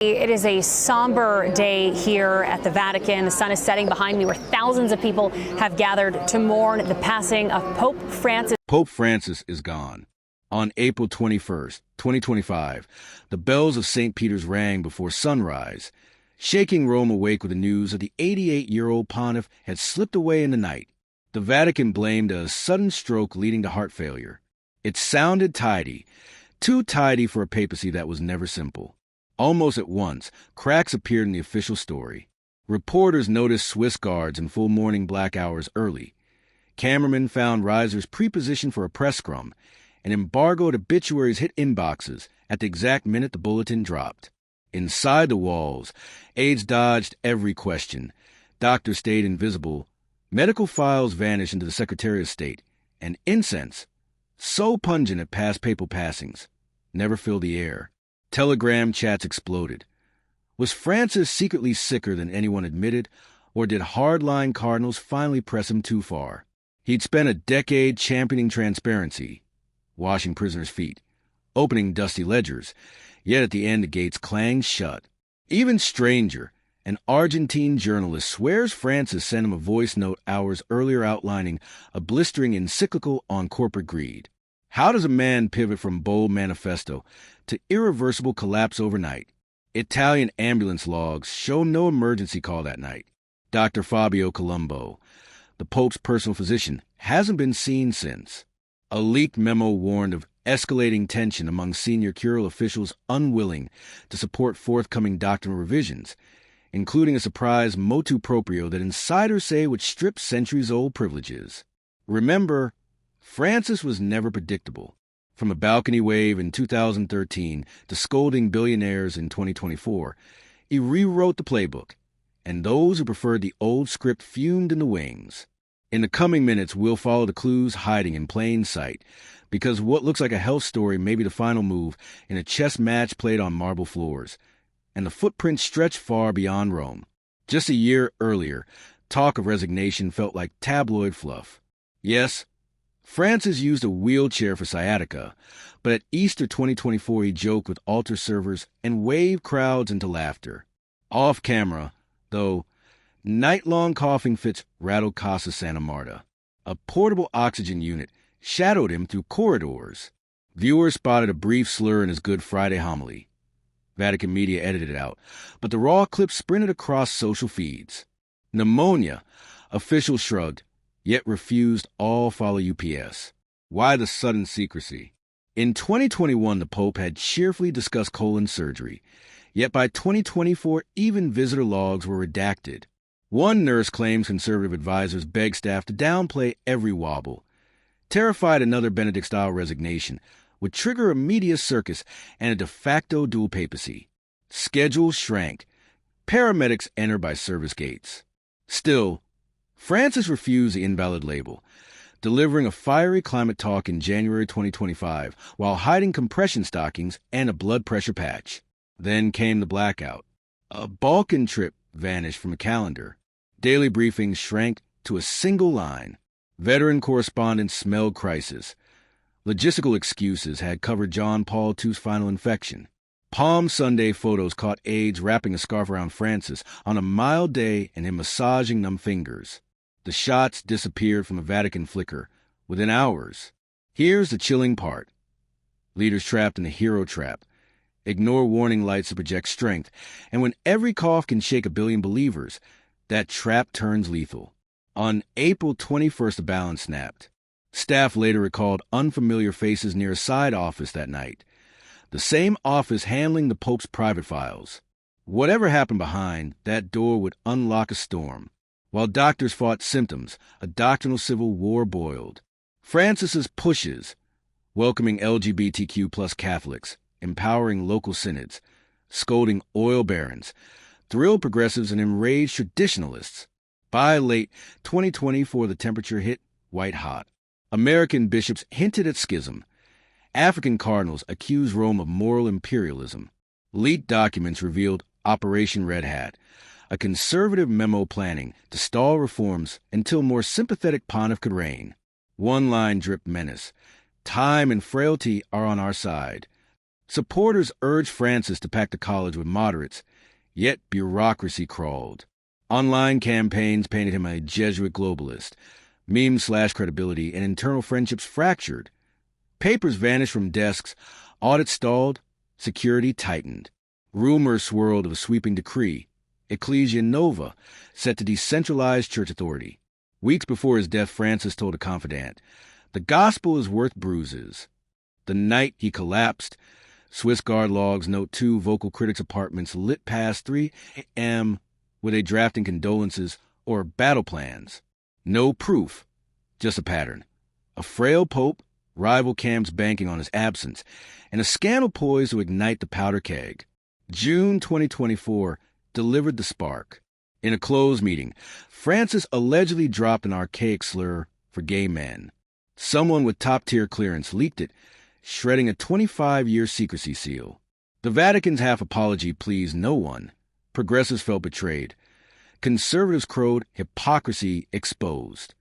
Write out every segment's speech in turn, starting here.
It is a somber day here at the Vatican. The sun is setting behind me, where thousands of people have gathered to mourn the passing of Pope Francis. Pope Francis is gone. On April 21st, 2025, the bells of St. Peter's rang before sunrise, shaking Rome awake with the news that the 88-year-old pontiff had slipped away in the night. The Vatican blamed a sudden stroke leading to heart failure. It sounded tidy, too tidy for a papacy that was never simple. Almost at once, cracks appeared in the official story. Reporters noticed Swiss guards in full mourning black hours early. Cameramen found risers pre-positioned for a press scrum, and embargoed obituaries hit inboxes at the exact minute the bulletin dropped. Inside the walls, aides dodged every question. Doctors stayed invisible. Medical files vanished into the Secretariat of State, and incense, so pungent at past papal passings, never filled the air. Telegram chats exploded. Was Francis secretly sicker than anyone admitted, or did hardline cardinals finally press him too far? He'd spent a decade championing transparency, washing prisoners' feet, opening dusty ledgers, yet at the end the gates clanged shut. Even stranger, an Argentine journalist swears Francis sent him a voice note hours earlier outlining a blistering encyclical on corporate greed. How does a man pivot from bold manifesto to irreversible collapse overnight? Italian ambulance logs show no emergency call that night. Dr. Fabio Colombo, the Pope's personal physician, hasn't been seen since. A leaked memo warned of escalating tension among senior curial officials unwilling to support forthcoming doctrinal revisions, including a surprise motu proprio that insiders say would strip centuries-old privileges. Remember, Francis was never predictable. From a balcony wave in 2013 to scolding billionaires in 2024, he rewrote the playbook, and those who preferred the old script fumed in the wings. In the coming minutes, we'll follow the clues hiding in plain sight, because what looks like a health story may be the final move in a chess match played on marble floors, and the footprints stretch far beyond Rome. Just a year earlier, talk of resignation felt like tabloid fluff. Yes, Francis used a wheelchair for sciatica, but at Easter 2024 he joked with altar servers and waved crowds into laughter. Off camera, though, night-long coughing fits rattled Casa Santa Marta. A portable oxygen unit shadowed him through corridors. Viewers spotted a brief slur in his Good Friday homily. Vatican media edited it out, but the raw clip sprinted across social feeds. Pneumonia, officials shrugged, yet refused all follow UPS. Why the sudden secrecy? In 2021, the Pope had cheerfully discussed colon surgery, yet by 2024, even visitor logs were redacted. One nurse claims conservative advisors begged staff to downplay every wobble. Terrified another Benedict-style resignation would trigger a media circus and a de facto dual papacy. Schedules shrank. Paramedics enter by service gates. Still, Francis refused the invalid label, delivering a fiery climate talk in January 2025 while hiding compression stockings and a blood pressure patch. Then came the blackout. A Balkan trip vanished from a calendar. Daily briefings shrank to a single line. Veteran correspondents smelled crisis. Logistical excuses had covered John Paul II's final infection. Palm Sunday photos caught aides wrapping a scarf around Francis on a mild day and him massaging numb fingers. The shots disappeared from a Vatican flicker within hours. Here's the chilling part. Leaders trapped in the hero trap. Ignore warning lights to project strength, and when every cough can shake a billion believers, that trap turns lethal. On April 21st, the balance snapped. Staff later recalled unfamiliar faces near a side office that night, the same office handling the Pope's private files. Whatever happened behind, that door would unlock a storm. While doctors fought symptoms, a doctrinal civil war boiled. Francis's pushes, welcoming LGBTQ plus Catholics, empowering local synods, scolding oil barons, thrilled progressives and enraged traditionalists. By late 2024, the temperature hit white hot. American bishops hinted at schism. African cardinals accused Rome of moral imperialism. Leaked documents revealed Operation Red Hat, a conservative memo planning to stall reforms until more sympathetic pontiff could reign. One line dripped menace. Time and frailty are on our side. Supporters urged Francis to pack the college with moderates, yet bureaucracy crawled. Online campaigns painted him a Jesuit globalist. Memes slashed credibility, and internal friendships fractured. Papers vanished from desks, audits stalled, security tightened. Rumors swirled of a sweeping decree, Ecclesia Nova, set to decentralize church authority. Weeks before his death, Francis told a confidant, "The gospel is worth bruises." The night he collapsed, Swiss Guard logs note 2 vocal critics' apartments lit past 3 a.m. Were they drafting condolences or battle plans? No proof, just a pattern. A frail pope, rival camps banking on his absence, and a scandal poised to ignite the powder keg. June 2024 delivered the spark. In a closed meeting, Francis allegedly dropped an archaic slur for gay men. Someone with top-tier clearance leaked it, shredding a 25-year secrecy seal. The Vatican's half-apology pleased no one. Progressives felt betrayed. Conservatives crowed hypocrisy exposed.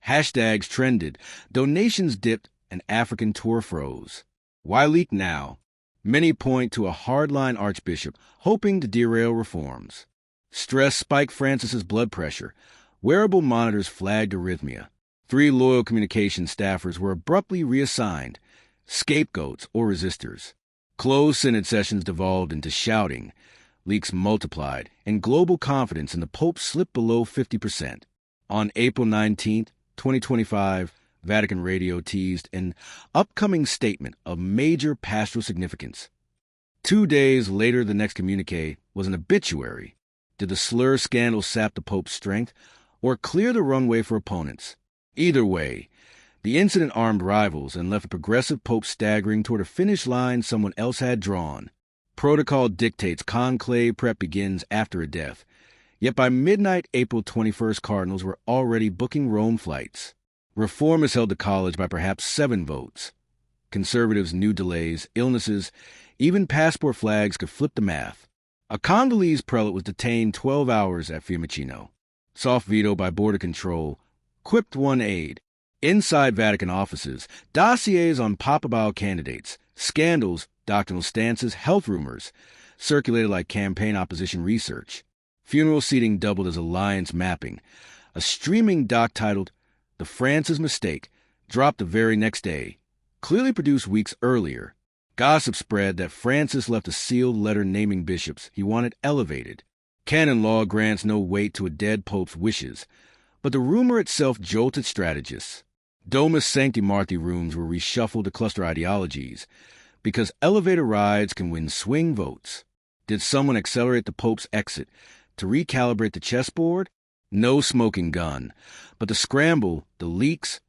Hashtags trended, donations dipped, and African tour froze. Why leak now? Many point to a hardline archbishop hoping to derail reforms. Stress spiked Francis's blood pressure. Wearable monitors flagged arrhythmia. 3 loyal communication staffers were abruptly reassigned, scapegoats or resistors. Closed synod sessions devolved into shouting. Leaks multiplied, and global confidence in the Pope slipped below 50%. On April 19, 2025, Vatican Radio teased an upcoming statement of major pastoral significance. 2 days later, the next communique was an obituary. Did the slur scandal sap the Pope's strength or clear the runway for opponents? Either way, the incident armed rivals and left the progressive Pope staggering toward a finish line someone else had drawn. Protocol dictates conclave prep begins after a death. Yet by midnight, April 21st, cardinals were already booking Rome flights. Reformists held the college by perhaps 7 votes. Conservatives knew delays, illnesses, even passport flags could flip the math. A Congolese prelate was detained 12 hours at Fiumicino. Soft veto by border control, quipped one aide. Inside Vatican offices, dossiers on papal candidates, scandals, doctrinal stances, health rumors, circulated like campaign opposition research. Funeral seating doubled as alliance mapping. A streaming doc titled "The Francis Mistake" dropped the very next day, clearly produced weeks earlier. Gossip spread that Francis left a sealed letter naming bishops he wanted elevated. Canon law grants no weight to a dead pope's wishes, but the rumor itself jolted strategists. Domus Sancti Marthi rooms were reshuffled to cluster ideologies, because elevator rides can win swing votes. Did someone accelerate the Pope's exit to recalibrate the chessboard? No smoking gun, but the scramble, the leaks,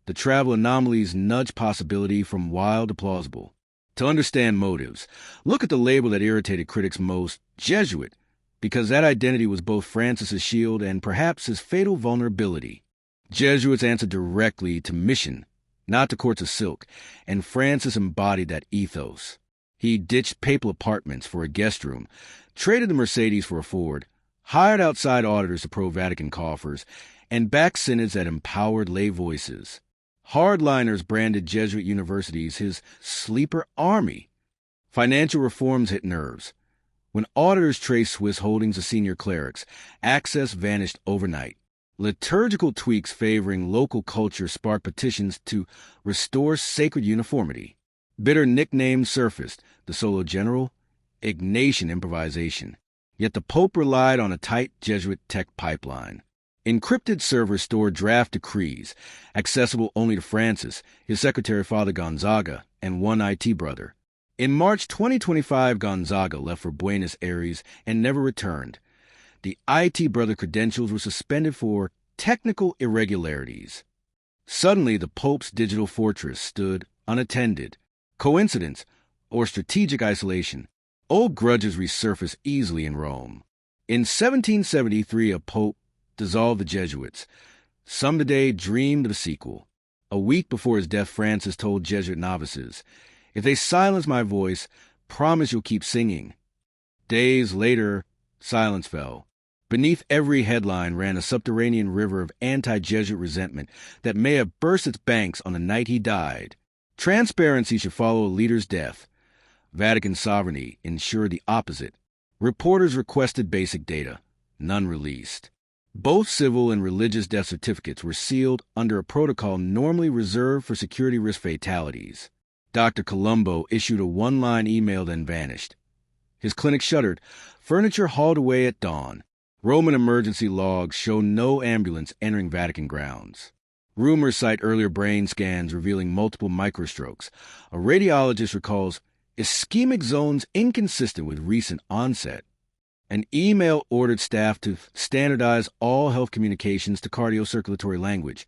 the travel anomalies nudge possibility from wild to plausible. To understand motives, look at the label that irritated critics most, Jesuit, because that identity was both Francis's shield and perhaps his fatal vulnerability. Jesuits answered directly to mission, not to courts of silk, and Francis embodied that ethos. He ditched papal apartments for a guest room, traded the Mercedes for a Ford, hired outside auditors to pro-Vatican coffers, and backed synods that empowered lay voices. Hardliners branded Jesuit universities his sleeper army. Financial reforms hit nerves. When auditors traced Swiss holdings of senior clerics, access vanished overnight. Liturgical tweaks favoring local culture sparked petitions to restore sacred uniformity. Bitter nicknames surfaced, the solo general, Ignatian improvisation. Yet the Pope relied on a tight Jesuit tech pipeline. Encrypted servers stored draft decrees, accessible only to Francis, his secretary Father Gonzaga, and one IT brother. In March 2025, Gonzaga left for Buenos Aires and never returned. The IT brother credentials were suspended for technical irregularities. Suddenly, the Pope's digital fortress stood unattended. Coincidence or strategic isolation? Old grudges resurfaced easily in Rome. In 1773, a pope dissolved the Jesuits. Some today dreamed of a sequel. A week before his death, Francis told Jesuit novices, "If they silence my voice, promise you'll keep singing." Days later, silence fell. Beneath every headline ran a subterranean river of anti-Jesuit resentment that may have burst its banks on the night he died. Transparency should follow a leader's death. Vatican sovereignty ensured the opposite. Reporters requested basic data, none released. Both civil and religious death certificates were sealed under a protocol normally reserved for security risk fatalities. Dr. Colombo issued a one-line email, then vanished. His clinic shuttered, furniture hauled away at dawn. Roman emergency logs show no ambulance entering Vatican grounds. Rumors cite earlier brain scans revealing multiple microstrokes. A radiologist recalls ischemic zones inconsistent with recent onset. An email ordered staff to standardize all health communications to cardiocirculatory language.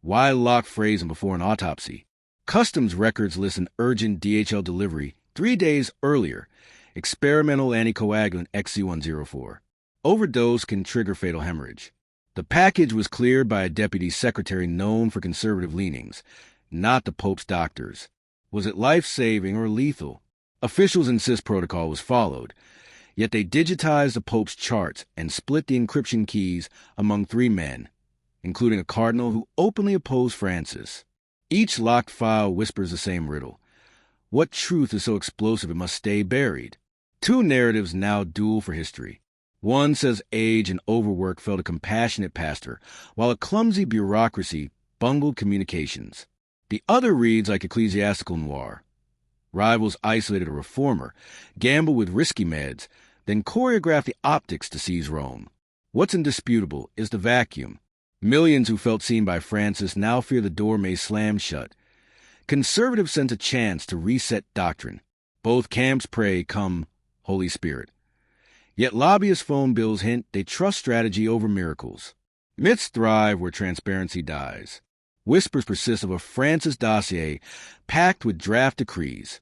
Why lock phrasing before an autopsy? Customs records list an urgent DHL delivery 3 days earlier. Experimental anticoagulant XC104. Overdose can trigger fatal hemorrhage. The package was cleared by a deputy secretary known for conservative leanings, not the Pope's doctors. Was it life-saving or lethal? Officials insist protocol was followed, yet they digitized the Pope's charts and split the encryption keys among 3 men, including a cardinal who openly opposed Francis. Each locked file whispers the same riddle. What truth is so explosive it must stay buried? 2 narratives now duel for history. One says age and overwork failed a compassionate pastor, while a clumsy bureaucracy bungled communications. The other reads like ecclesiastical noir. Rivals isolated a reformer, gambled with risky meds, then choreographed the optics to seize Rome. What's indisputable is the vacuum. Millions who felt seen by Francis now fear the door may slam shut. Conservatives sense a chance to reset doctrine. Both camps pray, "Come, Holy Spirit." Yet lobbyist phone bills hint they trust strategy over miracles. Myths thrive where transparency dies. Whispers persist of a Francis dossier packed with draft decrees.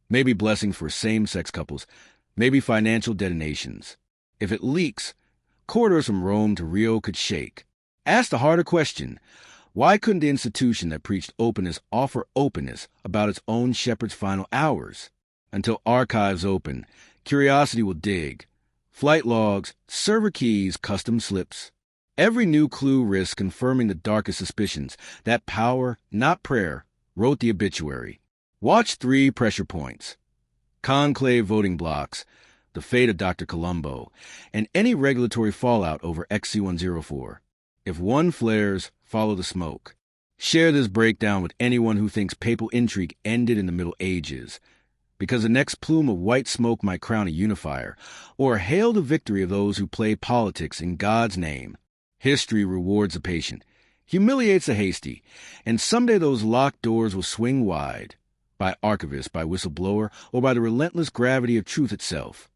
Maybe blessings for same-sex couples, maybe financial detonations. If it leaks, corridors from Rome to Rio could shake. Ask the harder question. Why couldn't the institution that preached openness offer openness about its own shepherd's final hours? Until archives open, curiosity will dig. Flight logs, server keys, custom slips. Every new clue risks confirming the darkest suspicions that power, not prayer, wrote the obituary. Watch 3 pressure points. Conclave voting blocks, the fate of Dr. Colombo, and any regulatory fallout over XC104. If one flares, follow the smoke. Share this breakdown with anyone who thinks papal intrigue ended in the Middle Ages, because the next plume of white smoke might crown a unifier, or hail the victory of those who play politics in God's name. History rewards the patient, humiliates the hasty, and someday those locked doors will swing wide, by archivist, by whistleblower, or by the relentless gravity of truth itself.